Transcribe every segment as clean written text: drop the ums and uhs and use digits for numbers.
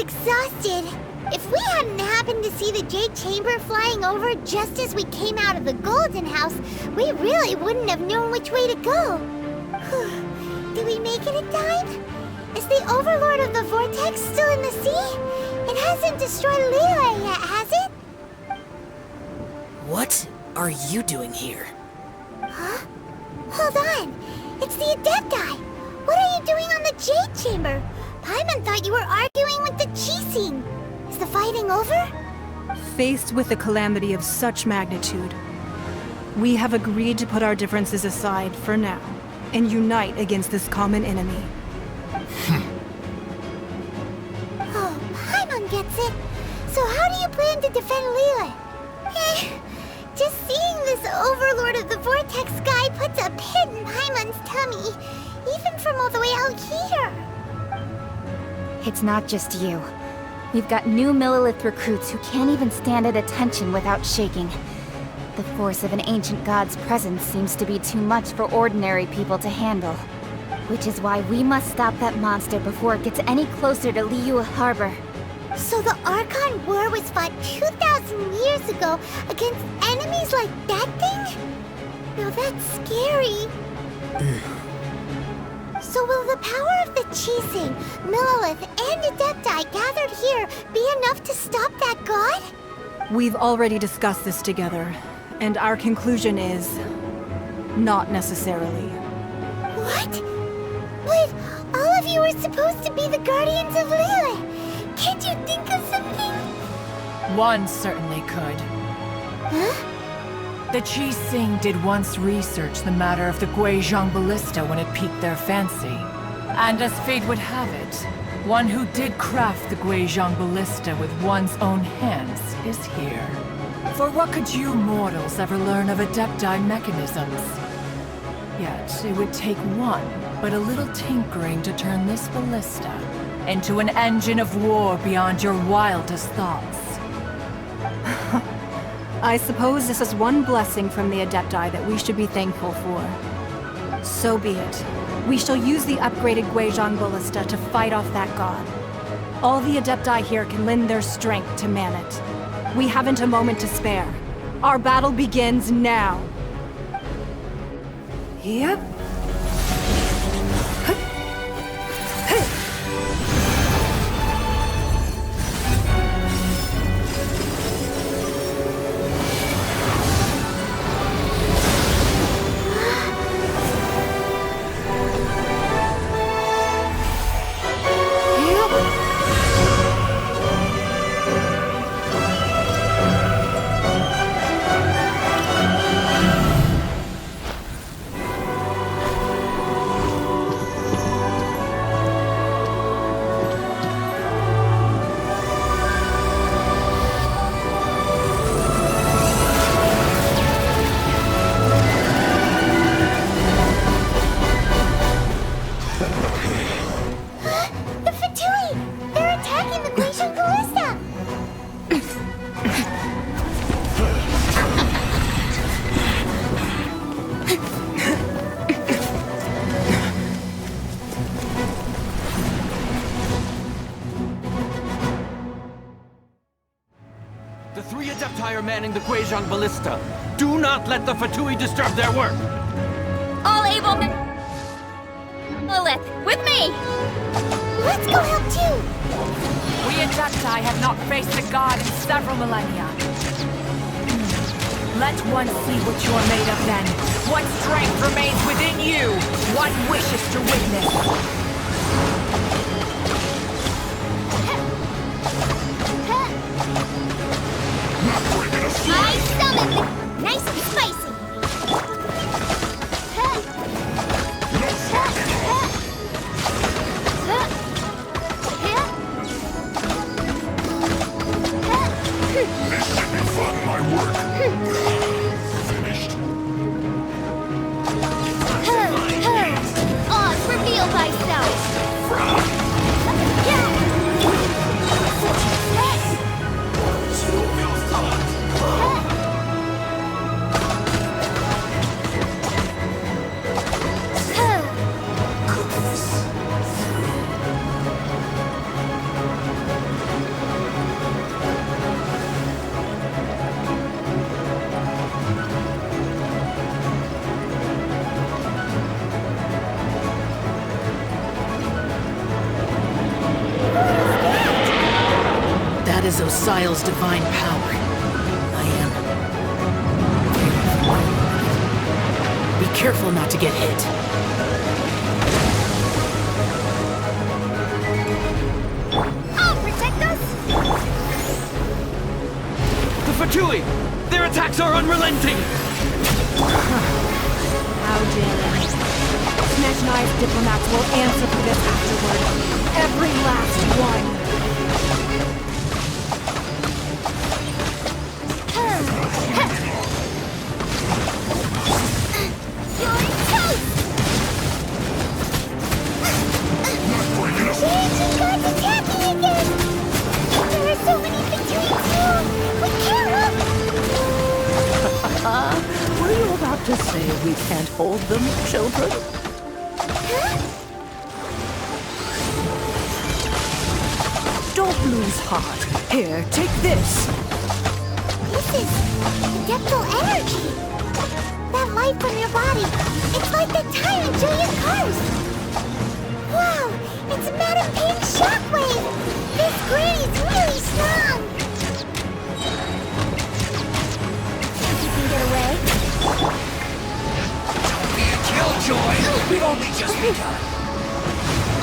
exhausted. If we hadn't happened to see the Jade Chamber flying over just as we came out of the Golden House, we really wouldn't have known which way to go. Did we make it in time? Is the Overlord of the Vortex still in the sea? It hasn't destroyed Liyue yet, has it? What are you doing here? Huh? Hold on. It's the Adepti. What are you doing on the Jade Chamber? Paimon thought you were arguing with the Chising. Is the fighting over? Faced with a calamity of such magnitude, we have agreed to put our differences aside for now and unite against this common enemy. Oh, Paimon gets it. So how do you plan to defend Liyue? Just seeing this Overlord of the Vortex guy puts a pit in Paimon's tummy, even from all the way out here. It's not just you. We've got new Millilith recruits who can't even stand at attention without shaking. The force of an ancient god's presence seems to be too much for ordinary people to handle. Which is why we must stop that monster before it gets any closer to Liyue Harbor. So the Archon War was fought 2,000 years ago against enemies like that thing? Now that's scary. So will the power of the Chising, Millilith, and Adepti gathered here be enough to stop that god? We've already discussed this together, and our conclusion is... not necessarily. What? But all of you are supposed to be the guardians of Liyue. Can't you think of something? One certainly could. Huh? The Chising did once research the matter of the Guizhong Ballista when it piqued their fancy. And as fate would have it, one who did craft the Guizhong Ballista with one's own hands is here. For what could you mortals ever learn of Adepti mechanisms? Yet, it would take one, but a little tinkering to turn this ballista into an engine of war beyond your wildest thoughts. I suppose this is one blessing from the Adepti that we should be thankful for. So be it. We shall use the upgraded Guizhong Ballista to fight off that god. All the Adepti here can lend their strength to man it. We haven't a moment to spare. Our battle begins now. Yep. The three Adepti are manning the Guizhong Ballista. Do not let the Fatui disturb their work! All able Lilith, with me! Let's go help too! We Adepti have not faced a god in several millennia. Let one see what you are made of then. What strength remains within you. One wishes to witness. I summon the... Nice and spicy! This should be fun, my work. Finished. Oz, reveal thyself! has Osial's divine power. I am... Be careful not to get hit. I'll protect us! The Fatui! Their attacks are unrelenting! How dare they? Snatch and I's diplomats will answer for this afterward. Every last one. You're toast! Changing God's attacking again! There are so many between you! We can't help! Were you about to say we can't hold them, children? Huh? Don't lose heart. Here, take this. This is adeptal energy! That light from your body, it's like that time in Julia's cars! Wow, it's Madame Ping's shockwave! This granny's really strong! Think you can get away? Be a killjoy! We've only just begun.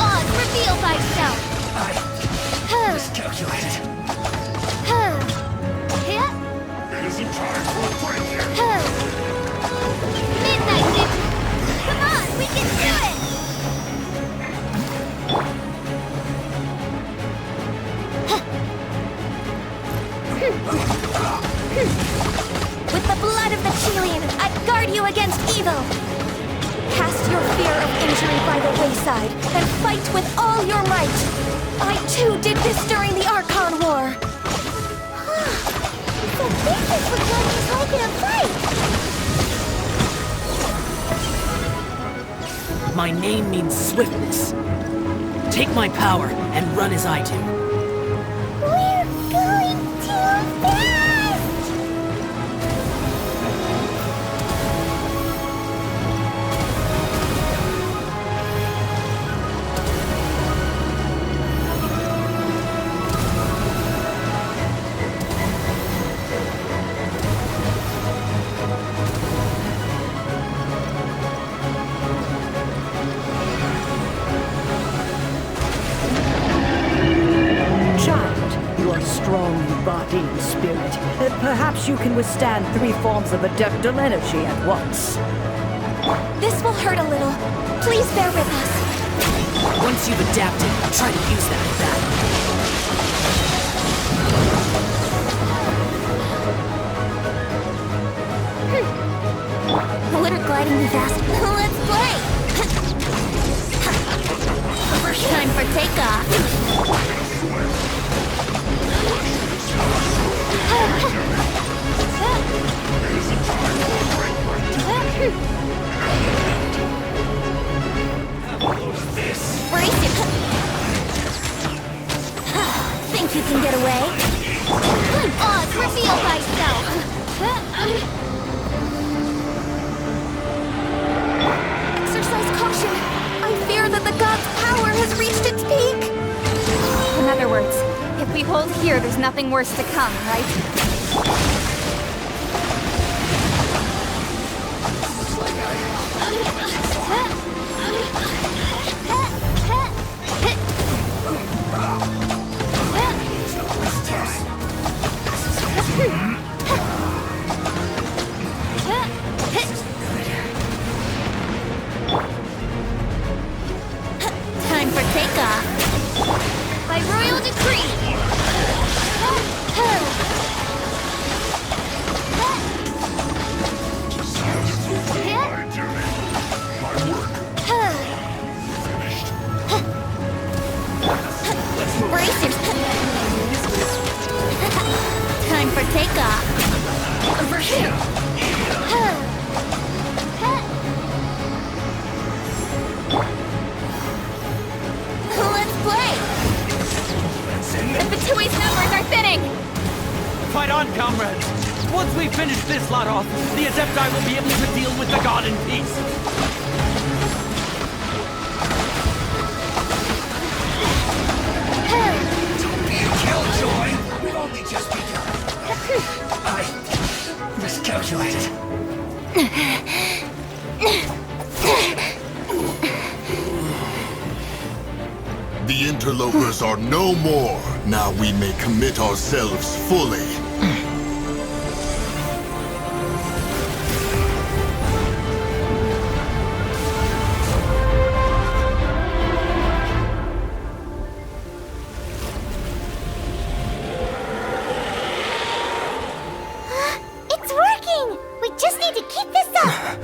Oz, reveal thyself! I miscalculated. It isn't time for a break yet. Midnight Ninja! Come on, we can do it! With the blood of the Chilean, I guard you against evil! Cast your fear of injury by the wayside, and fight with all your might! I too did this during the Archon War! So this is what Johnny's like in a fight! My name means swiftness. Take my power and run as I do. We're going too fast! Strong in body and spirit. Perhaps you can withstand 3 forms of adeptal energy at once. This will hurt a little. Please bear with us. Once you've adapted, try to use that in battle. Wouldn't gliding be fast? Let's play! First time for takeoff. Brace it. Think you can get away? Oz, reveal thyself! Exercise caution. I fear that the god's power has reached its peak. In other words, if we hold here, there's nothing worse to come, right? Time for takeoff! By royal decree! Brace yourself! Time for takeoff! Over here! Let's play! The Fatui's numbers are thinning! Fight on, comrades! Once we finish this lot off, the Adepti will be able to deal with the god in peace! Don't be a killjoy! We've only Miscalculated. The interlopers are no more. Now we may commit ourselves fully. It's working! We just need to keep this up!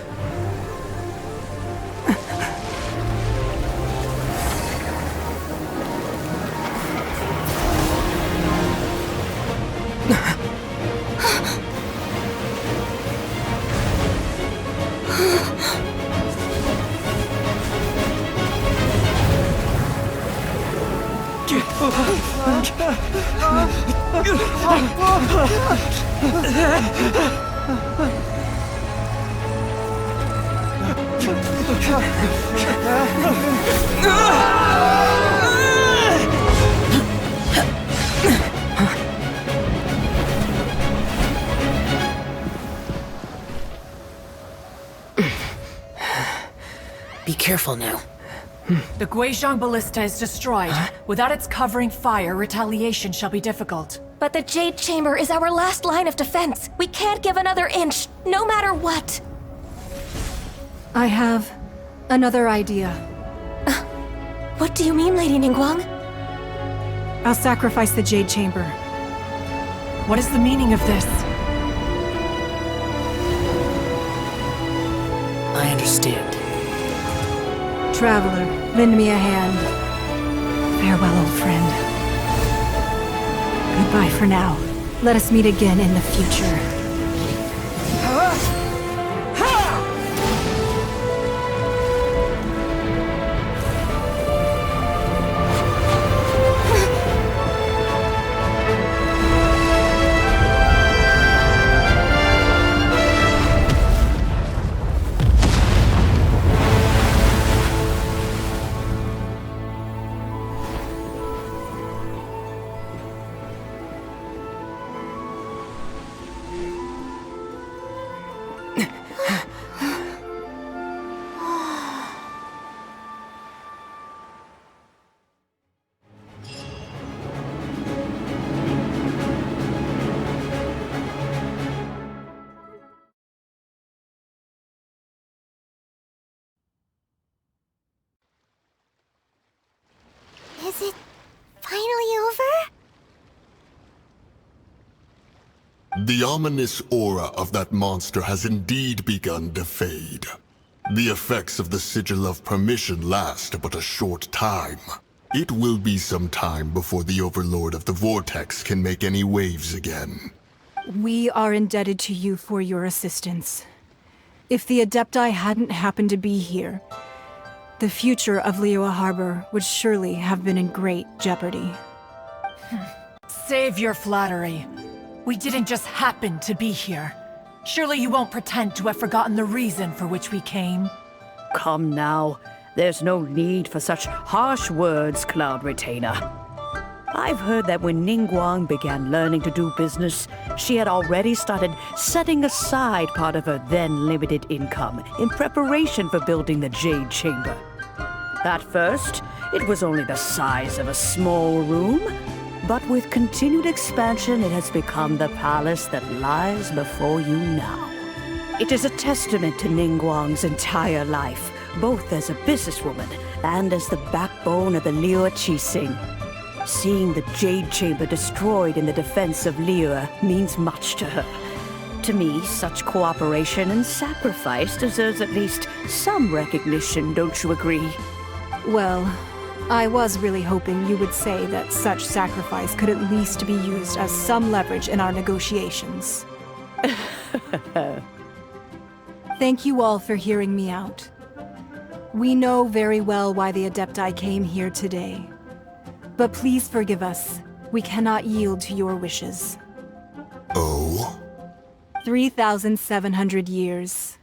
Be careful now. The Guizhong Ballista is destroyed. Without its covering fire, retaliation shall be difficult. But the Jade Chamber is our last line of defense. We can't give another inch, no matter what. I have another idea. What do you mean, Lady Ningguang? I'll sacrifice the Jade Chamber. What is the meaning of this? I understand. Traveler, lend me a hand. Farewell, old friend. Goodbye for now. Let us meet again in the future. Is it finally over? The ominous aura of that monster has indeed begun to fade. The effects of the Sigil of Permission last but a short time. It will be some time before the Overlord of the Vortex can make any waves again. We are indebted to you for your assistance. If the Adepti hadn't happened to be here, the future of Liyue Harbor would surely have been in great jeopardy. Save your flattery. We didn't just happen to be here. Surely you won't pretend to have forgotten the reason for which we came. Come now. There's no need for such harsh words, Cloud Retainer. I've heard that when Ningguang began learning to do business, she had already started setting aside part of her then limited income in preparation for building the Jade Chamber. At first, it was only the size of a small room, but with continued expansion, it has become the palace that lies before you now. It is a testament to Ningguang's entire life, both as a businesswoman and as the backbone of the Liyue Qixing. Seeing the Jade Chamber destroyed in the defense of Liyue means much to her. To me, such cooperation and sacrifice deserves at least some recognition, don't you agree? Well, I was really hoping you would say that such sacrifice could at least be used as some leverage in our negotiations. Thank you all for hearing me out. We know very well why the Adepti came here today. But please forgive us. We cannot yield to your wishes. Oh? 3,700 years.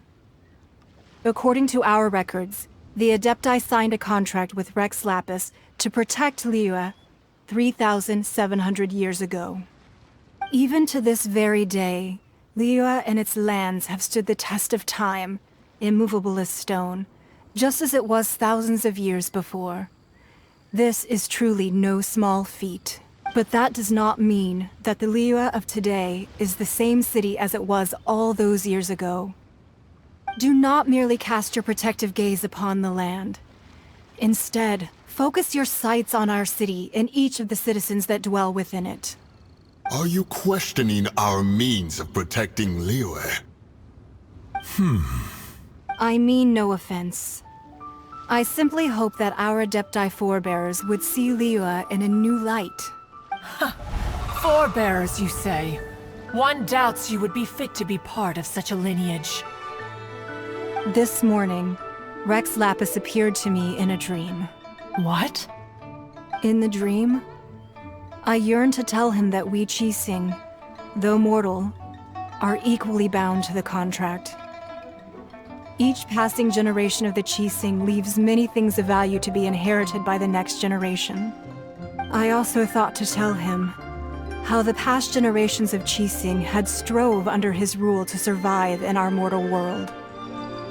According to our records, the Adepti signed a contract with Rex Lapis to protect Liyue 3,700 years ago. Even to this very day, Liyue and its lands have stood the test of time, immovable as stone, just as it was thousands of years before. This is truly no small feat. But that does not mean that the Liyue of today is the same city as it was all those years ago. Do not merely cast your protective gaze upon the land. Instead, focus your sights on our city and each of the citizens that dwell within it. Are you questioning our means of protecting Liyue? I mean no offense. I simply hope that our Adepti forebears would see Liyue in a new light. Forebearers, you say? One doubts you would be fit to be part of such a lineage. This morning, Rex Lapis appeared to me in a dream. What? In the dream, I yearned to tell him that we Qixing, though mortal, are equally bound to the contract. Each passing generation of the Qixing leaves many things of value to be inherited by the next generation. I also thought to tell him how the past generations of Qixing had strove under his rule to survive in our mortal world,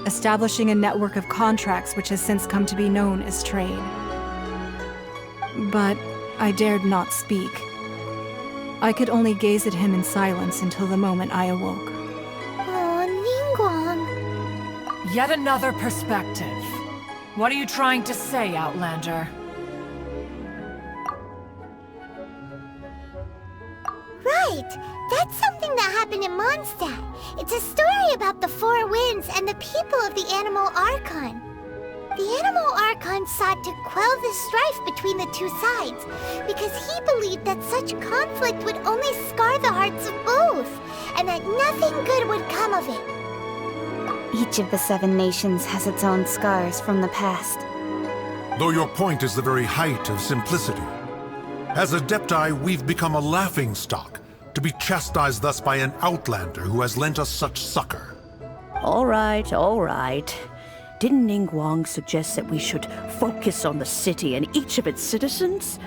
establishing a network of contracts which has since come to be known as trade. But I dared not speak. I could only gaze at him in silence until the moment I awoke. Oh, Ningguang. Yet another perspective. What are you trying to say, Outlander? Right! That's something that happened in Mondstadt. It's a story about the Four Winds and the people of the Animal Archon. The Animal Archon sought to quell the strife between the two sides, because he believed that such conflict would only scar the hearts of both, and that nothing good would come of it. Each of the 7 nations has its own scars from the past. Though your point is the very height of simplicity. As Adepti, we've become a laughingstock, to be chastised thus by an outlander who has lent us such succor. All right, all right. Didn't Ningguang suggest that we should focus on the city and each of its citizens?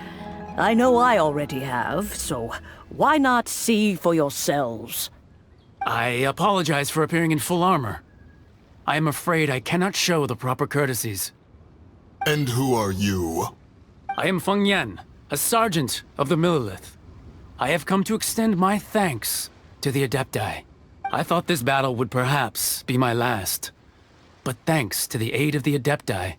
I know I already have, so why not see for yourselves? I apologize for appearing in full armor. I am afraid I cannot show the proper courtesies. And who are you? I am Feng Yan, a sergeant of the Millelith. I have come to extend my thanks to the Adepti. I thought this battle would perhaps be my last. But thanks to the aid of the Adepti,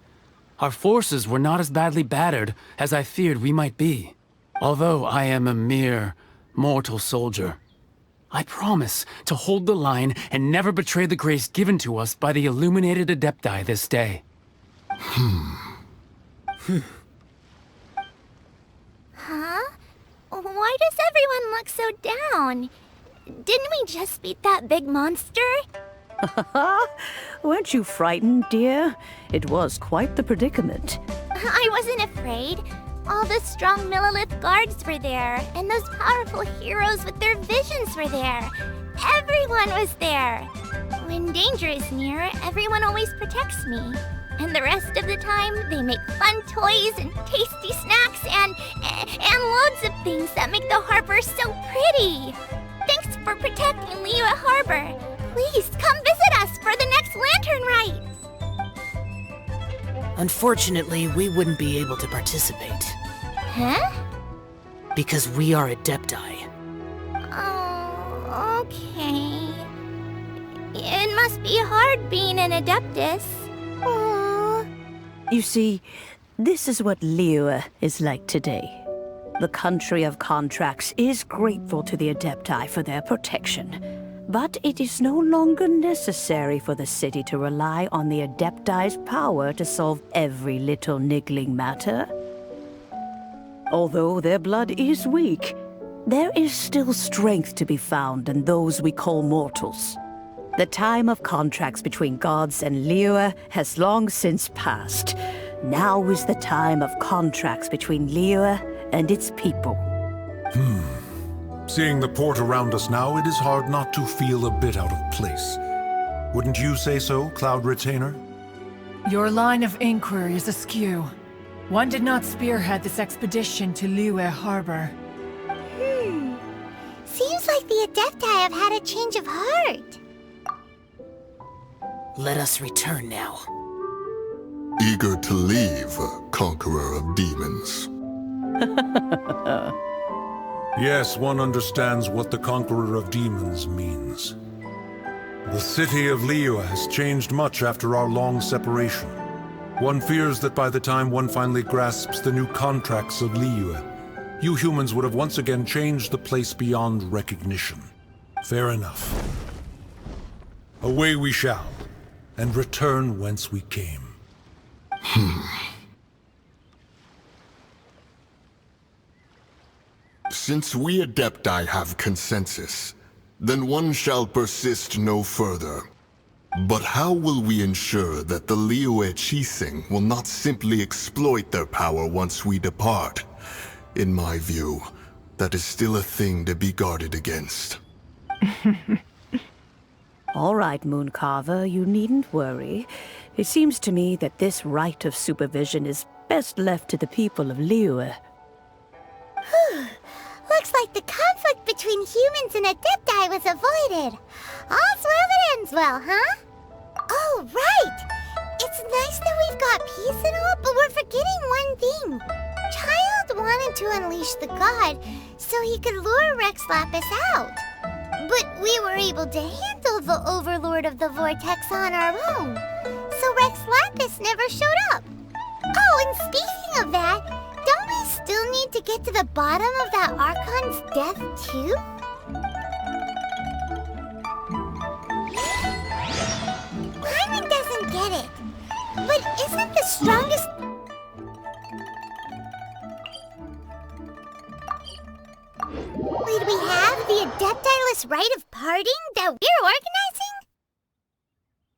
our forces were not as badly battered as I feared we might be. Although I am a mere mortal soldier, I promise to hold the line and never betray the grace given to us by the illuminated Adepti this day. Huh? Why does everyone look so down? Didn't we just beat that big monster? Weren't you frightened, dear? It was quite the predicament. I wasn't afraid. All the strong Millelith guards were there, and those powerful heroes with their visions were there. Everyone was there. When danger is near, everyone always protects me. And the rest of the time, they make fun toys and tasty snacks and loads of things that make the harbor so pretty. Thanks for protecting Liyue Harbor. Please come visit us for the next lantern rite. Unfortunately, we wouldn't be able to participate. Huh? Because we are Adepti. Oh, okay. It must be hard being an Adeptus. Aww. You see, this is what Liyue is like today. The country of contracts is grateful to the Adepti for their protection. But it is no longer necessary for the city to rely on the Adepti's power to solve every little niggling matter. Although their blood is weak, there is still strength to be found in those we call mortals. The time of contracts between gods and Liyue has long since passed. Now is the time of contracts between Liyue and its people. Seeing the port around us now, it is hard not to feel a bit out of place. Wouldn't you say so, Cloud Retainer? Your line of inquiry is askew. One did not spearhead this expedition to Liyue Harbor. Seems like the Adepti have had a change of heart. Let us return now. Eager to leave, Conqueror of Demons. Yes, one understands what the Conqueror of Demons means. The city of Liyue has changed much after our long separation. One fears that by the time one finally grasps the new contracts of Liyue, you humans would have once again changed the place beyond recognition. Fair enough. Away we shall, and return whence we came. Since we Adepti have consensus, then one shall persist no further. But how will we ensure that the Liyue Chising will not simply exploit their power once we depart? In my view, that is still a thing to be guarded against. All right, Mooncarver, you needn't worry. It seems to me that this right of supervision is best left to the people of Liyue. Looks like the conflict between humans and Adepti was avoided. All's well that ends well, huh? Oh, right! It's nice that we've got peace and all, but we're forgetting one thing. Child wanted to unleash the god so he could lure Rex Lapis out. But we were able to handle the Overlord of the Vortex on our own. So Rex Lapis never showed up. Oh, and speaking of that, don't we still need to get to the bottom of that Archon's death, too? Paimon doesn't get it. But isn't the strongest... Wait, we have the Adepti-less rite of parting that we're organizing?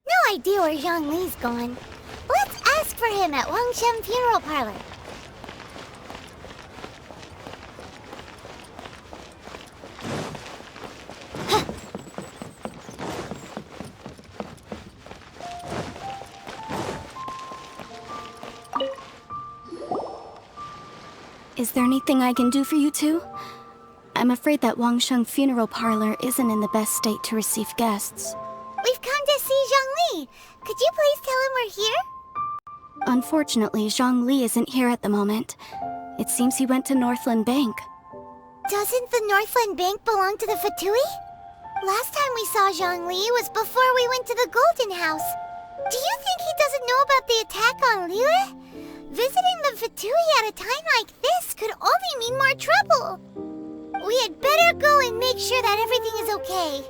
No idea where Zhongli's gone. Let's ask for him at Wangshen Funeral Parlor. Is there anything I can do for you two? I'm afraid that Wangshen Funeral Parlor isn't in the best state to receive guests. We've come to see Zhongli. Could you please tell him we're here? Unfortunately, Zhongli isn't here at the moment. It seems he went to Northland Bank. Doesn't the Northland Bank belong to the Fatui? Last time we saw Zhongli was before we went to the Golden House. Do you think he doesn't know about the attack on Liyue? Visiting the Fatui at a time like this could only mean more trouble. We had better go and make sure that everything is okay.